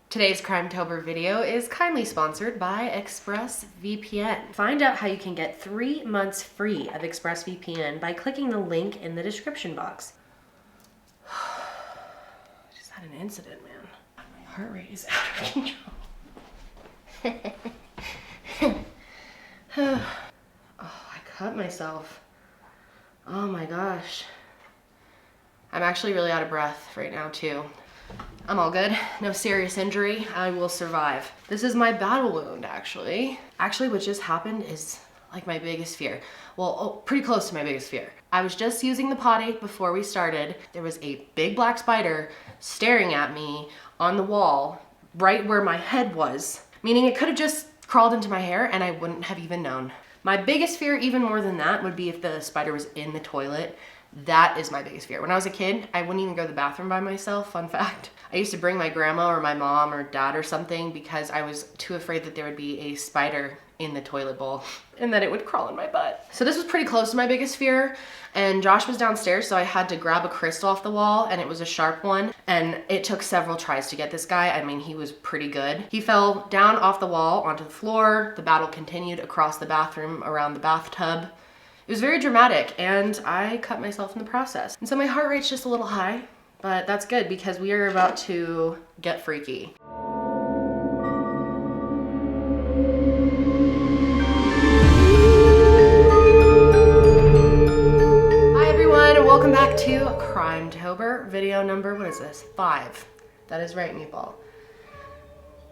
Today's Crimetober video is kindly sponsored by ExpressVPN. Find out how you can get 3 months free of ExpressVPN by clicking the link in the description box. I just had an incident, man. My heart rate is out of control. Oh, I cut myself. Oh my gosh. I'm actually really out of breath right now too. I'm all good, no serious injury, I will survive. This is my battle wound actually. Actually what just happened is like my biggest fear. Well, pretty close to my biggest fear. I was just using the potty before we started. There was a big black spider staring at me on the wall right where my head was, meaning it could have just crawled into my hair and I wouldn't have even known. My biggest fear, even more than that, would be if the spider was in the toilet. That is my biggest fear. When I was a kid, I wouldn't even go to the bathroom by myself, fun fact. I used to bring my grandma or my mom or dad or something because I was too afraid that there would be a spider in the toilet bowl and that it would crawl in my butt. So this was pretty close to my biggest fear, and Josh was downstairs, so I had to grab a crystal off the wall, and it was a sharp one, and it took several tries to get this guy. I mean, he was pretty good. He fell down off the wall onto the floor. The battle continued across the bathroom, around the bathtub. It was very dramatic, and I cut myself in the process. And so my heart rate's just a little high, but that's good because we are about to get freaky. Hi everyone, and welcome back to Crimetober, video number, what is this? 5. That is right, Meatball.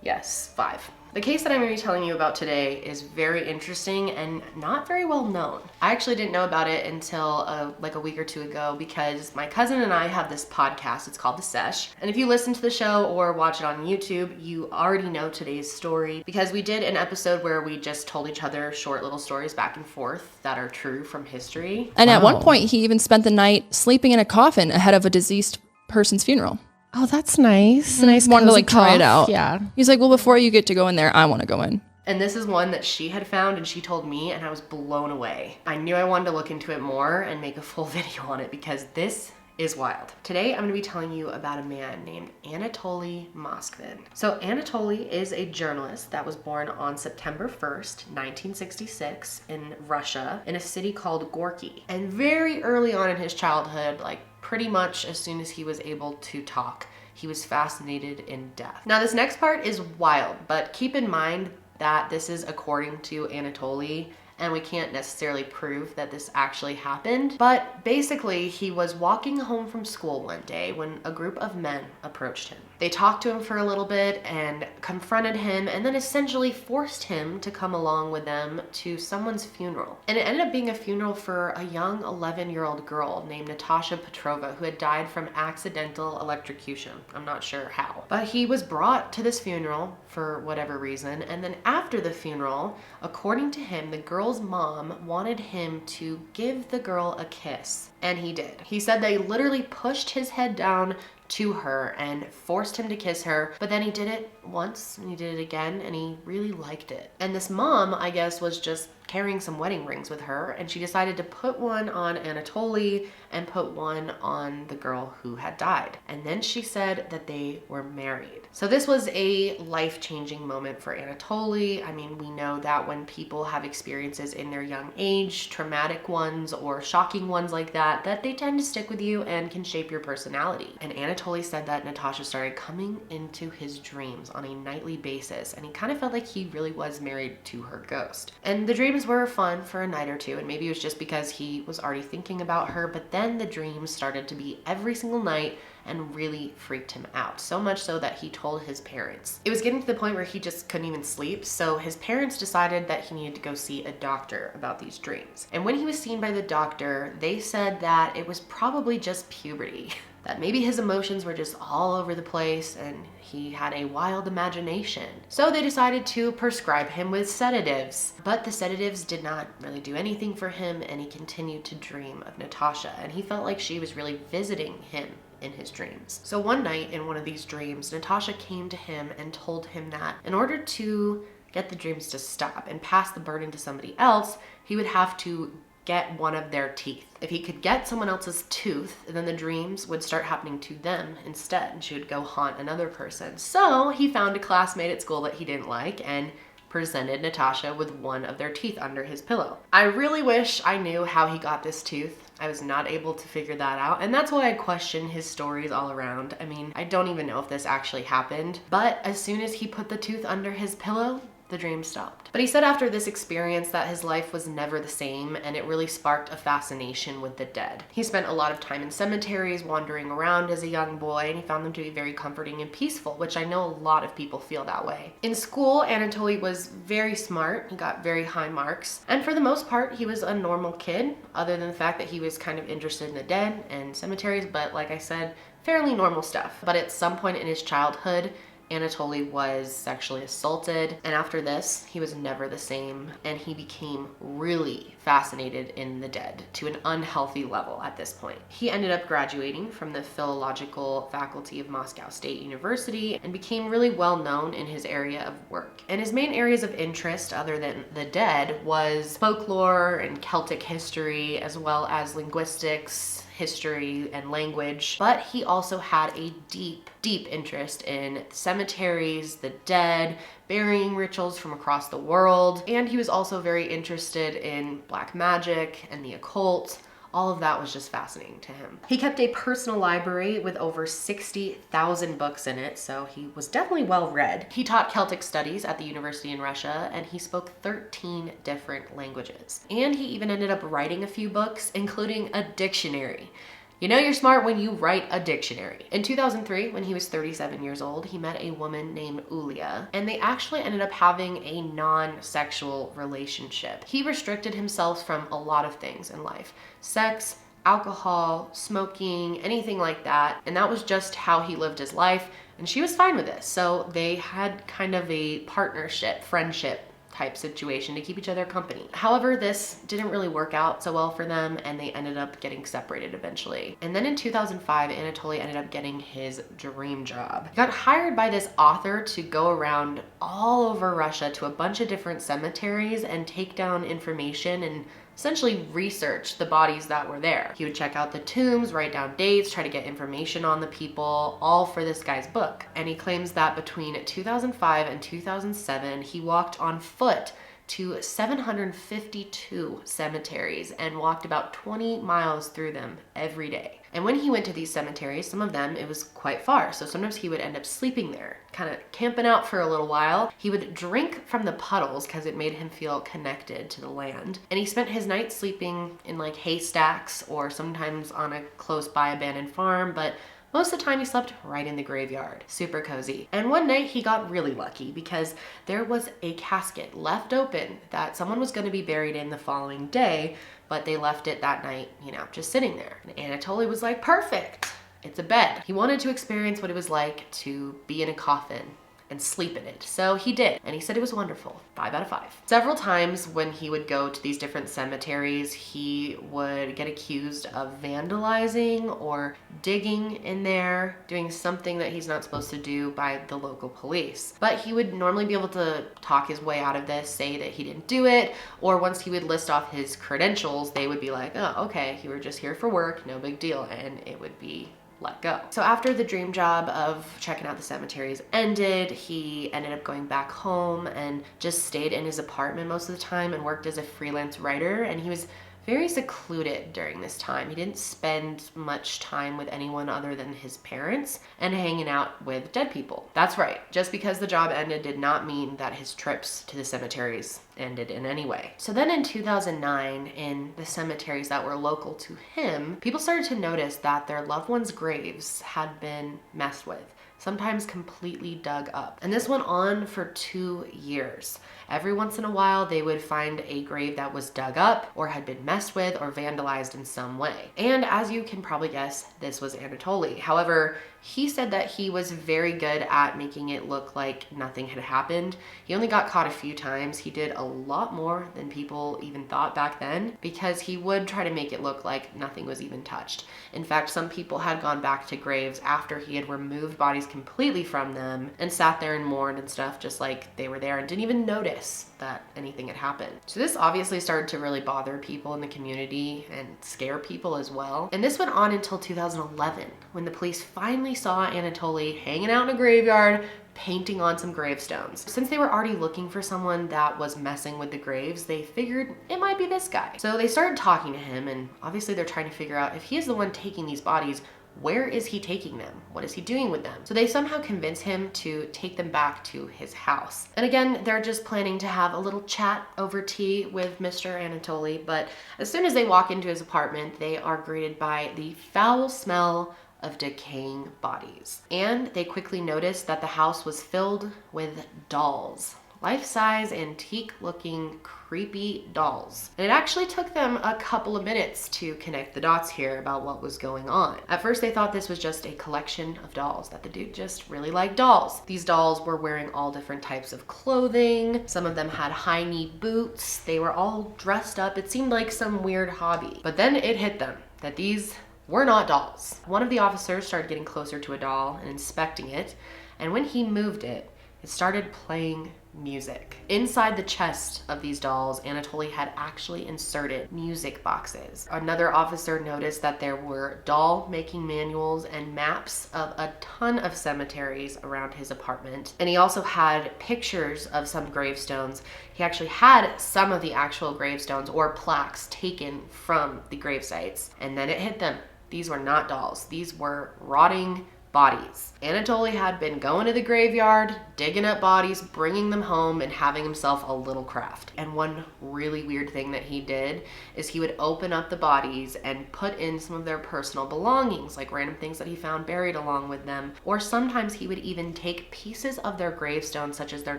Yes, 5. The case that I'm going to be telling you about today is very interesting and not very well known. I actually didn't know about it until like a week or two ago because my cousin and I have this podcast. It's called The Sesh. And if you listen to the show or watch it on YouTube, you already know today's story because we did an episode where we just told each other short little stories back and forth that are true from history. And at one point, he even spent the night sleeping in a coffin ahead of a deceased person's funeral. Oh, that's nice. Nice. Wanted to like try it out. Yeah. He's like, well, before you get to go in there, I want to go in. And this is one that she had found and she told me, and I was blown away. I knew I wanted to look into it more and make a full video on it because this is wild. Today, I'm gonna be telling you about a man named Anatoly Moskvin. So Anatoly is a journalist that was born on September 1st, 1966 in Russia in a city called Gorky. And very early on in his childhood, like pretty much as soon as he was able to talk, he was fascinated in death. Now this next part is wild, but keep in mind that this is according to Anatoly, and we can't necessarily prove that this actually happened. But basically, he was walking home from school one day when a group of men approached him. They talked to him for a little bit and confronted him and then essentially forced him to come along with them to someone's funeral. And it ended up being a funeral for a young 11-year-old girl named Natasha Petrova who had died from accidental electrocution. I'm not sure how. But he was brought to this funeral for whatever reason, and then after the funeral, according to him, the girl's mom wanted him to give the girl a kiss, and he did. He said they literally pushed his head down to her and forced him to kiss her, but then he did it once and he did it again and he really liked it. And this mom, I guess, was just carrying some wedding rings with her, and she decided to put one on Anatoly and put one on the girl who had died. And then she said that they were married. So this was a life-changing moment for Anatoly. I mean, we know that when people have experiences in their young age, traumatic ones or shocking ones like that, that they tend to stick with you and can shape your personality. And Anatoly said that Natasha started coming into his dreams on a nightly basis, and he kind of felt like he really was married to her ghost. And the dreams were fun for a night or two, and maybe it was just because he was already thinking about her, but then the dreams started to be every single night and really freaked him out. So much so that he told his parents. It was getting to the point where he just couldn't even sleep, so his parents decided that he needed to go see a doctor about these dreams. And when he was seen by the doctor, they said that it was probably just puberty. That maybe his emotions were just all over the place and he had a wild imagination. So they decided to prescribe him with sedatives. But the sedatives did not really do anything for him, and he continued to dream of Natasha, and he felt like she was really visiting him in his dreams. So one night in one of these dreams, Natasha came to him and told him that in order to get the dreams to stop and pass the burden to somebody else, he would have to get one of their teeth. If he could get someone else's tooth, then the dreams would start happening to them instead, and she would go haunt another person. So he found a classmate at school that he didn't like and presented Natasha with one of their teeth under his pillow. I really wish I knew how he got this tooth. I was not able to figure that out, and that's why I question his stories all around. I mean, I don't even know if this actually happened, but as soon as he put the tooth under his pillow, the dream stopped. But he said after this experience that his life was never the same, and it really sparked a fascination with the dead. He spent a lot of time in cemeteries, wandering around as a young boy, and he found them to be very comforting and peaceful, which I know a lot of people feel that way. In school, Anatoly was very smart. He got very high marks, and for the most part, he was a normal kid, other than the fact that he was kind of interested in the dead and cemeteries, but like I said, fairly normal stuff. But at some point in his childhood, Anatoly was sexually assaulted, and after this, he was never the same, and he became really fascinated in the dead to an unhealthy level at this point. He ended up graduating from the philological faculty of Moscow State University and became really well known in his area of work. And his main areas of interest, other than the dead, was folklore and Celtic history, as well as linguistics, history, and language. But he also had a deep interest in cemeteries, the dead, burying rituals from across the world, and he was also very interested in black magic and the occult. All of that was just fascinating to him. He kept a personal library with over 60,000 books in it, so he was definitely well read. He taught Celtic studies at the university in Russia, and he spoke 13 different languages. And he even ended up writing a few books, including a dictionary. You know you're smart when you write a dictionary. In 2003, when he was 37 years old, he met a woman named Ulia, and they actually ended up having a non-sexual relationship. He restricted himself from a lot of things in life: sex, alcohol, smoking, anything like that, and that was just how he lived his life, and she was fine with this. So they had kind of a partnership, friendship type situation to keep each other company. However, this didn't really work out so well for them, and they ended up getting separated eventually. And then in 2005, Anatoly ended up getting his dream job. He got hired by this author to go around all over Russia to a bunch of different cemeteries and take down information and essentially research the bodies that were there. He would check out the tombs, write down dates, try to get information on the people, all for this guy's book. And he claims that between 2005 and 2007, he walked on foot to 752 cemeteries and walked about 20 miles through them every day. And when he went to these cemeteries, some of them, it was quite far. So sometimes he would end up sleeping there, kind of camping out for a little while. He would drink from the puddles because it made him feel connected to the land. And he spent his nights sleeping in like haystacks or sometimes on a close by abandoned farm, but most of the time he slept right in the graveyard. Super cozy. And one night he got really lucky because there was a casket left open that someone was going to be buried in the following day, but they left it that night, you know, just sitting there. And Anatoly was like, perfect, it's a bed. He wanted to experience what it was like to be in a coffin and sleep in it. So he did, and he said it was wonderful. 5 out of 5. Several times when he would go to these different cemeteries, he would get accused of vandalizing or digging in there, doing something that he's not supposed to do by the local police. But he would normally be able to talk his way out of this, say that he didn't do it, or once he would list off his credentials, they would be like, oh, okay, you were just here for work, no big deal, and it would be let go. So after the dream job of checking out the cemeteries ended, he ended up going back home and just stayed in his apartment most of the time and worked as a freelance writer, and he was very secluded during this time. He didn't spend much time with anyone other than his parents and hanging out with dead people. That's right, just because the job ended did not mean that his trips to the cemeteries ended in any way. So then in 2009, in the cemeteries that were local to him, people started to notice that their loved ones' graves had been messed with, sometimes completely dug up. And this went on for 2 years. Every once in a while, they would find a grave that was dug up or had been messed with or vandalized in some way. And as you can probably guess, this was Anatoly. However, He said that he was very good at making it look like nothing had happened. He only got caught a few times. He did a lot more than people even thought back then because he would try to make it look like nothing was even touched. In fact, some people had gone back to graves after he had removed bodies completely from them and sat there and mourned and stuff just like they were there and didn't even notice that anything had happened. So this obviously started to really bother people in the community and scare people as well. And this went on until 2011 when the police finally saw Anatoly hanging out in a graveyard painting on some gravestones. Since they were already looking for someone that was messing with the graves, they figured it might be this guy. So they started talking to him, and obviously they're trying to figure out if he is the one taking these bodies, where is he taking them? What is he doing with them? So they somehow convince him to take them back to his house. And again, they're just planning to have a little chat over tea with Mr. Anatoly, but as soon as they walk into his apartment, they are greeted by the foul smell of decaying bodies. And they quickly noticed that the house was filled with dolls. Life-size, antique-looking, creepy dolls. And it actually took them a couple of minutes to connect the dots here about what was going on. At first, they thought this was just a collection of dolls, that the dude just really liked dolls. These dolls were wearing all different types of clothing. Some of them had high-knee boots. They were all dressed up. It seemed like some weird hobby. But then it hit them that these were not dolls. One of the officers started getting closer to a doll and inspecting it, and when he moved it, it started playing music. Inside the chest of these dolls, Anatoly had actually inserted music boxes. Another officer noticed that there were doll making manuals and maps of a ton of cemeteries around his apartment. And he also had pictures of some gravestones. He actually had some of the actual gravestones or plaques taken from the grave sites. And then it hit them. These were not dolls. These were rotting bodies. Anatoly had been going to the graveyard, digging up bodies, bringing them home, and having himself a little craft. And one really weird thing that he did is he would open up the bodies and put in some of their personal belongings, like random things that he found buried along with them. Or sometimes he would even take pieces of their gravestone, such as their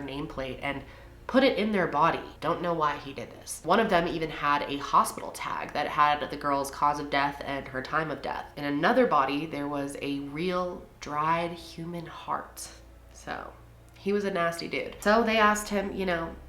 nameplate, and put it in their body. Don't know why he did this. One of them even had a hospital tag that had the girl's cause of death and her time of death. In another body, there was a real dried human heart. So he was a nasty dude. So they asked him,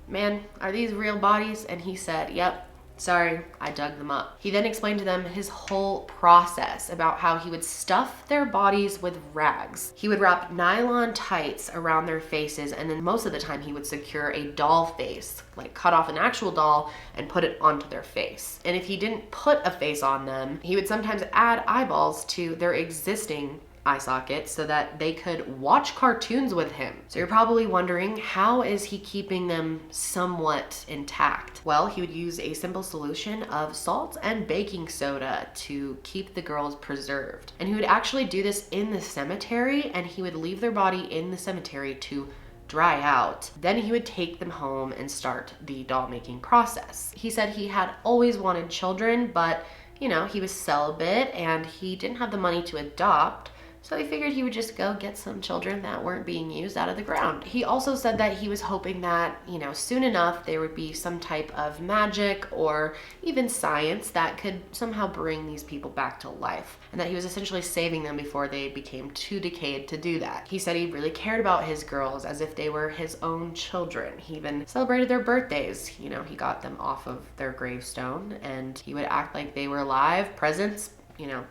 man, are these real bodies? And he said, yep. Sorry, I dug them up. He then explained to them his whole process about how he would stuff their bodies with rags. He would wrap nylon tights around their faces, and then most of the time he would secure a doll face, like cut off an actual doll and put it onto their face. And if he didn't put a face on them, he would sometimes add eyeballs to their existing eye sockets so that they could watch cartoons with him. So you're probably wondering, how is he keeping them somewhat intact? Well, he would use a simple solution of salt and baking soda to keep the girls preserved. And he would actually do this in the cemetery, and he would leave their body in the cemetery to dry out. Then he would take them home and start the doll making process. He said he had always wanted children, but he was celibate and he didn't have the money to adopt. So he figured he would just go get some children that weren't being used out of the ground. He also said that he was hoping that, soon enough there would be some type of magic or even science that could somehow bring these people back to life, and that he was essentially saving them before they became too decayed to do that. He said he really cared about his girls as if they were his own children. He even celebrated their birthdays. He got them off of their gravestone, and he would act like they were alive, presents,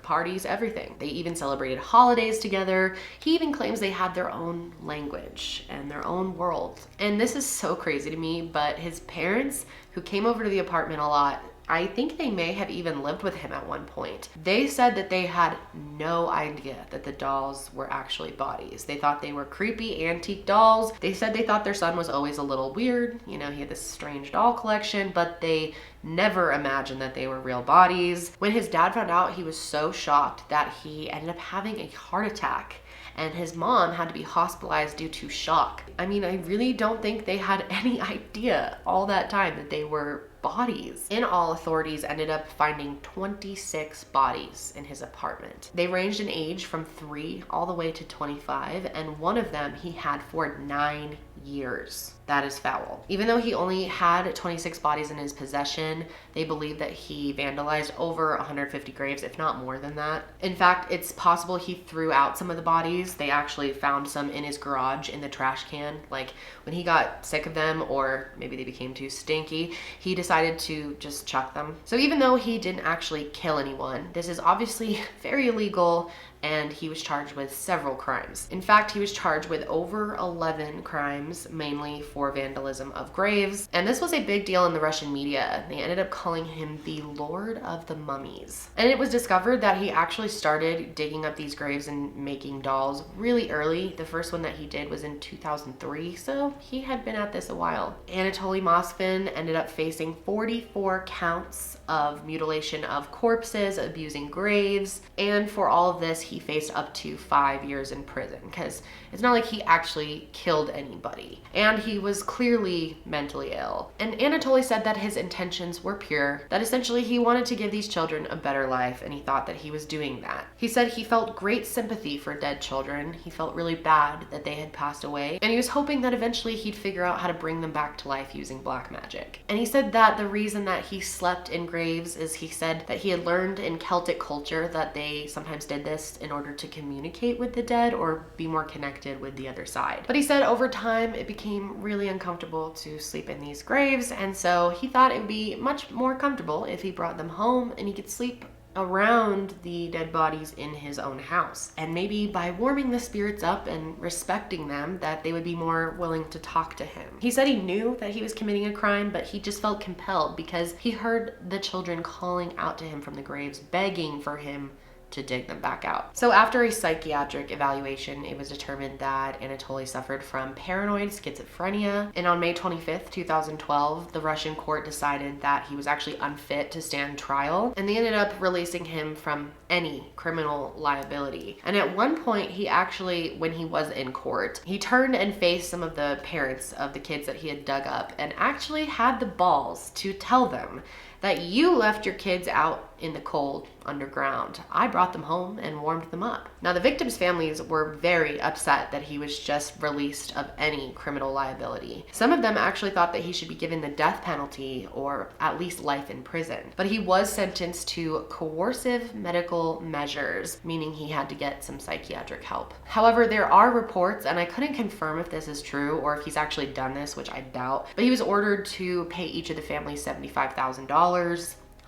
parties, everything. They even celebrated holidays together. He even claims they had their own language and their own world. And this is so crazy to me, but his parents, who came over to the apartment a lot, I think they may have even lived with him at one point. They said that they had no idea that the dolls were actually bodies. They thought they were creepy antique dolls. They said they thought their son was always a little weird. He had this strange doll collection, but they never imagined that they were real bodies. When his dad found out, he was so shocked that he ended up having a heart attack, and his mom had to be hospitalized due to shock. I really don't think they had any idea all that time that they were bodies. In all, authorities ended up finding 26 bodies in his apartment. They ranged in age from 3 all the way to 25, and one of them he had for 9 years. That is foul. Even though he only had 26 bodies in his possession, they believe that he vandalized over 150 graves, if not more than that. In fact, it's possible he threw out some of the bodies. They actually found some in his garage in the trash can. Like when he got sick of them, or maybe they became too stinky, he decided to just chuck them. So even though he didn't actually kill anyone, this is obviously very illegal, and he was charged with several crimes. In fact, he was charged with over 11 crimes, mainly for vandalism of graves. And this was a big deal in the Russian media. They ended up calling him the Lord of the Mummies. And it was discovered that he actually started digging up these graves and making dolls really early. The first one that he did was in 2003, so he had been at this a while. Anatoly Moskvin ended up facing 44 counts of mutilation of corpses, abusing graves, and for all of this, he faced up to 5 years in prison, because it's not like he actually killed anybody. And he was clearly mentally ill. And Anatoly said that his intentions were pure, that essentially he wanted to give these children a better life, and he thought that he was doing that. He said he felt great sympathy for dead children. He felt really bad that they had passed away, and he was hoping that eventually he'd figure out how to bring them back to life using black magic. And he said that the reason that he slept in graves is he said that he had learned in Celtic culture that they sometimes did this in order to communicate with the dead or be more connected with the other side. But he said over time it became really uncomfortable to sleep in these graves, and so he thought it would be much more comfortable if he brought them home and he could sleep around the dead bodies in his own house. And maybe by warming the spirits up and respecting them, that they would be more willing to talk to him. He said he knew that he was committing a crime, but he just felt compelled because he heard the children calling out to him from the graves, begging for him to dig them back out. So after a psychiatric evaluation, it was determined that Anatoly suffered from paranoid schizophrenia. And on May 25th, 2012, the Russian court decided that he was actually unfit to stand trial, and they ended up releasing him from any criminal liability. And at one point, he actually, when he was in court, he turned and faced some of the parents of the kids that he had dug up and actually had the balls to tell them that you left your kids out in the cold underground. I brought them home and warmed them up. Now, the victims' families were very upset that he was just released of any criminal liability. Some of them actually thought that he should be given the death penalty or at least life in prison. But he was sentenced to coercive medical measures, meaning he had to get some psychiatric help. However, there are reports, and I couldn't confirm if this is true or if he's actually done this, which I doubt, but he was ordered to pay each of the families $75,000.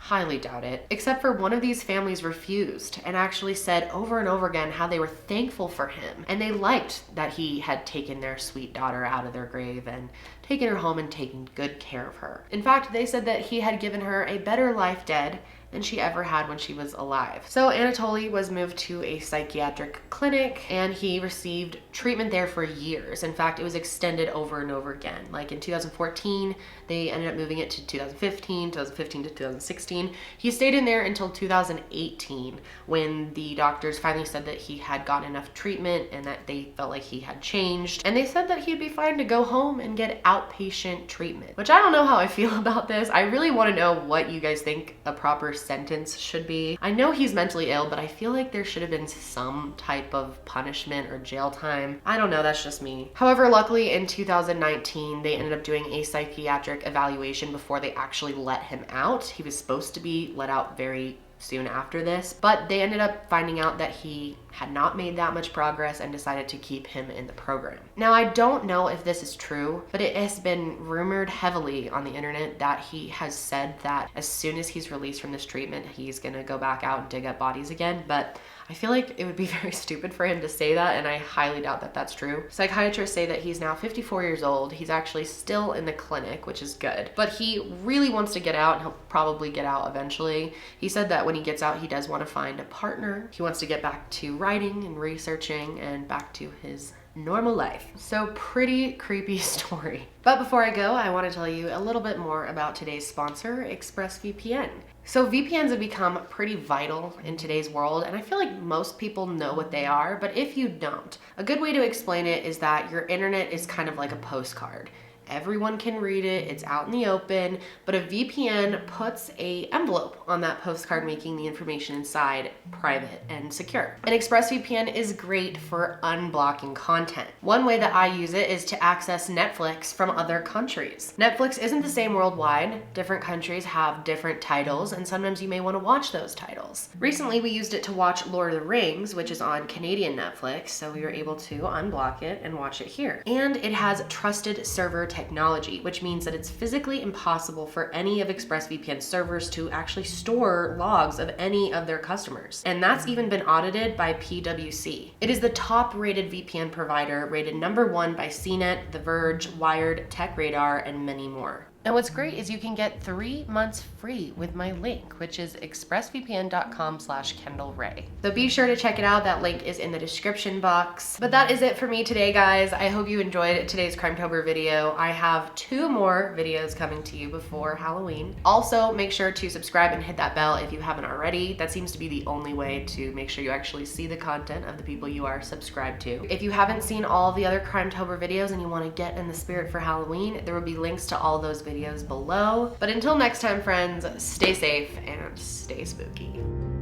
Highly doubt it. Except for one of these families refused and actually said over and over again how they were thankful for him. And they liked that he had taken their sweet daughter out of their grave and taken her home and taken good care of her. In fact, they said that he had given her a better life dead than she ever had when she was alive. So Anatoly was moved to a psychiatric clinic and he received treatment there for years. In fact, it was extended over and over again. Like in 2014, they ended up moving it to 2015 to 2016. He stayed in there until 2018 when the doctors finally said that he had gotten enough treatment and that they felt like he had changed. And they said that he'd be fine to go home and get outpatient treatment, which I don't know how I feel about this. I really want to know what you guys think a proper sentence should be. I know he's mentally ill, but I feel like there should have been some type of punishment or jail time. I don't know, that's just me. However, luckily in 2019, they ended up doing a psychiatric evaluation before they actually let him out. He was supposed to be let out very soon after this, but they ended up finding out that he had not made that much progress and decided to keep him in the program. Now, I don't know if this is true, but it has been rumored heavily on the internet that he has said that as soon as he's released from this treatment, he's gonna go back out and dig up bodies again, but I feel like it would be very stupid for him to say that, and I highly doubt that that's true. Psychiatrists say that he's now 54 years old. He's actually still in the clinic, which is good, but he really wants to get out, and he'll probably get out eventually. He said that when he gets out, he does want to find a partner. He wants to get back to writing and researching and back to his normal life. So pretty creepy story. But before I go, I want to tell you a little bit more about today's sponsor, ExpressVPN. So VPNs have become pretty vital in today's world, and I feel like most people know what they are, but if you don't, a good way to explain it is that your internet is kind of like a postcard. everyone can read it, it's out in the open, but a VPN puts a envelope on that postcard, making the information inside private and secure. And ExpressVPN is great for unblocking content. One way that I use it is to access Netflix from other countries. Netflix isn't the same worldwide. Different countries have different titles, and sometimes you may want to watch those titles. Recently, we used it to watch Lord of the Rings, which is on Canadian Netflix, so we were able to unblock it and watch it here. And it has trusted server technology, which means that it's physically impossible for any of ExpressVPN's servers to actually store logs of any of their customers. And that's even been audited by PwC. It is the top-rated VPN provider, rated #1 by CNET, The Verge, Wired, TechRadar, and many more. And what's great is you can get 3 months free with my link, which is expressvpn.com/Kendall Rae. So be sure to check it out. That link is in the description box. But that is it for me today, guys. I hope you enjoyed today's Crimetober video. I have 2 more videos coming to you before Halloween. Also, make sure to subscribe and hit that bell if you haven't already. That seems to be the only way to make sure you actually see the content of the people you are subscribed to. If you haven't seen all the other Crimetober videos and you want to get in the spirit for Halloween, there will be links to all those videos below. But until next time, friends, stay safe and stay spooky.